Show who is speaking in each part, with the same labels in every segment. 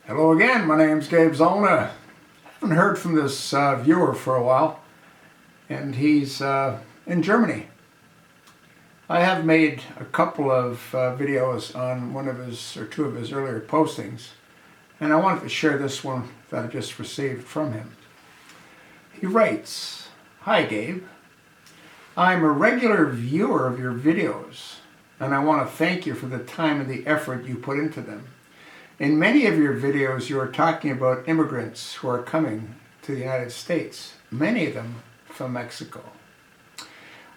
Speaker 1: Hello again, my name's Gabe Zolna. Haven't heard from this viewer for a while, and he's in Germany. I have made a couple of videos on one of his, or two of his earlier postings, and I wanted to share this one that I just received from him. He writes, "Hi Gabe, I'm a regular viewer of your videos, and I want to thank you for the time and the effort you put into them. In many of your videos, you are talking about immigrants who are coming to the United States, many of them from Mexico.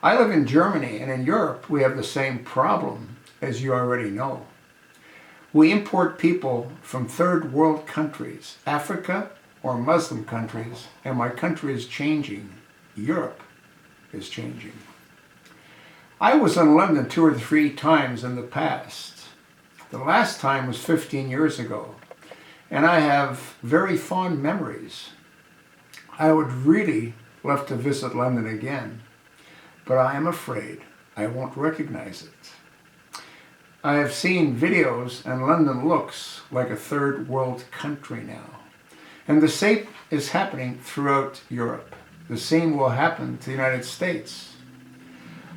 Speaker 1: I live in Germany, and in Europe, we have the same problem, as you already know. We import people from third world countries, Africa or Muslim countries, and my country is changing. Europe is changing. I was in London 2 or 3 times in the past. The last time was 15 years ago, and I have very fond memories. I would really love to visit London again, but I am afraid I won't recognize it. I have seen videos, and London looks like a third world country now. And the same is happening throughout Europe. The same will happen to the United States.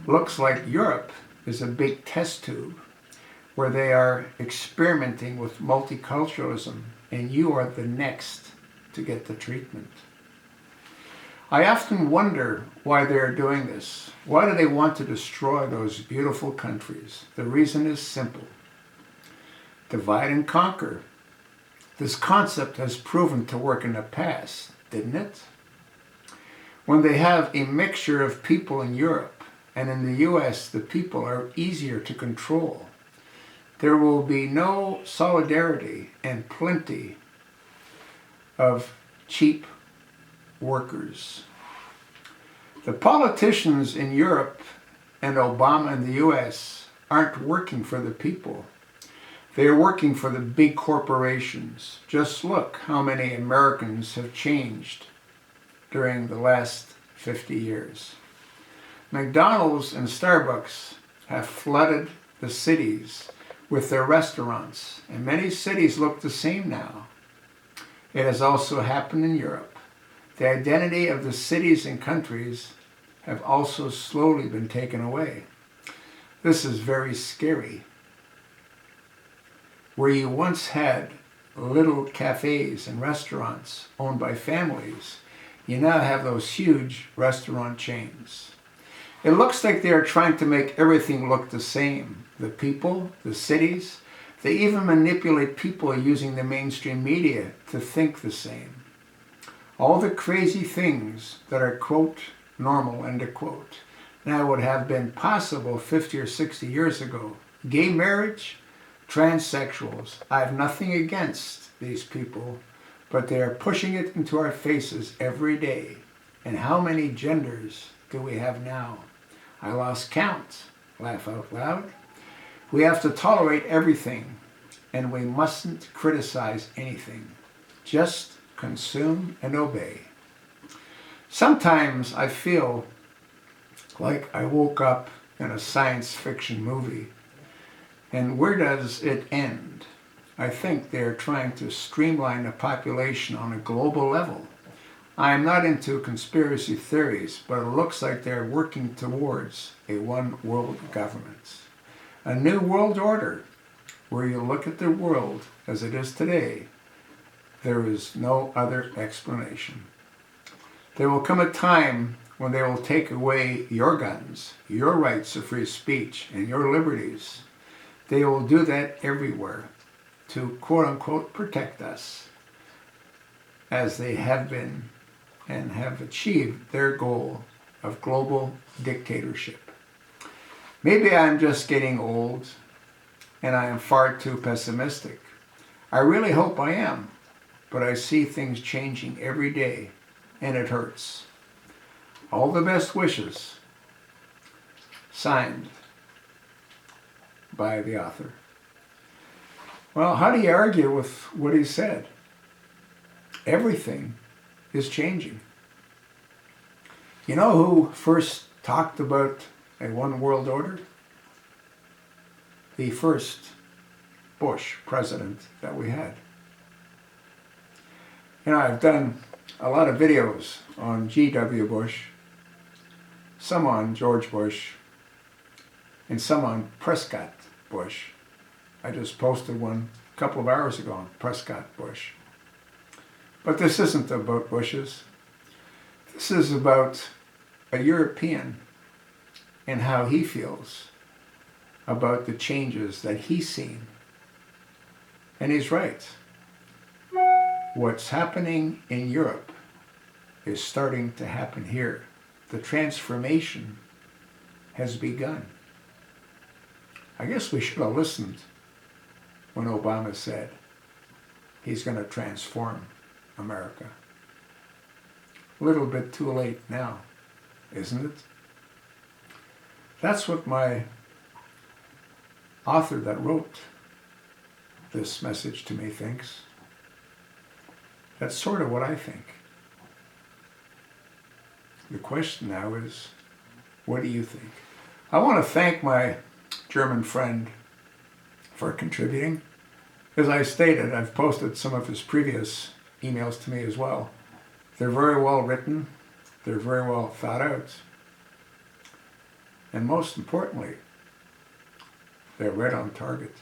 Speaker 1: Looks like Europe is a big test tube where they are experimenting with multiculturalism, and you are the next to get the treatment. I often wonder why they are doing this. Why do they want to destroy those beautiful countries? The reason is simple. Divide and conquer. This concept has proven to work in the past, didn't it? When they have a mixture of people in Europe, and in the US, the people are easier to control. There will be no solidarity and plenty of cheap workers. The politicians in Europe and Obama in the US aren't working for the people. They are working for the big corporations. Just look how many Americans have changed during the last 50 years. McDonald's and Starbucks have flooded the cities with their restaurants, and many cities look the same now. It has also happened in Europe. The identity of the cities and countries have also slowly been taken away. This is very scary. Where you once had little cafes and restaurants owned by families, you now have those huge restaurant chains. It looks like they are trying to make everything look the same. The people, the cities, they even manipulate people using the mainstream media to think the same. All the crazy things that are, quote, normal, end of quote, now would have been possible 50 or 60 years ago. Gay marriage, transsexuals. I have nothing against these people, but they are pushing it into our faces every day. And how many genders do we have now? I lost count. Laugh out loud. We have to tolerate everything, and we mustn't criticize anything. Just consume and obey. Sometimes I feel like I woke up in a science fiction movie. And where does it end? I think they're trying to streamline the population on a global level. I am not into conspiracy theories, but it looks like they're working towards a one world government. A new world order, where you look at the world as it is today. There is no other explanation. There will come a time when they will take away your guns, your rights of free speech, and your liberties. They will do that everywhere to, quote unquote, protect us, as they have been and have achieved their goal of global dictatorship. Maybe I'm just getting old and I am far too pessimistic. I really hope I am, but I see things changing every day and it hurts. All the best wishes. Signed by the author." Well, how do you argue with what he said? Everything is changing. You know who first talked about a one world order? The first Bush president that we had. You know, I've done a lot of videos on G.W. Bush, some on George Bush, and some on Prescott Bush. I just posted one a couple of hours ago on Prescott Bush. But this isn't about Bushes. This is about a European and how he feels about the changes that he's seen. And he's right. What's happening in Europe is starting to happen here. The transformation has begun. I guess we should have listened when Obama said he's going to transform America. A little bit too late now, isn't it? That's what my author that wrote this message to me thinks. That's sort of what I think. The question now is, what do you think? I want to thank my German friend for contributing. As I stated, I've posted some of his previous emails to me as well. They're very well written. They're very well thought out. And most importantly, they're right on target.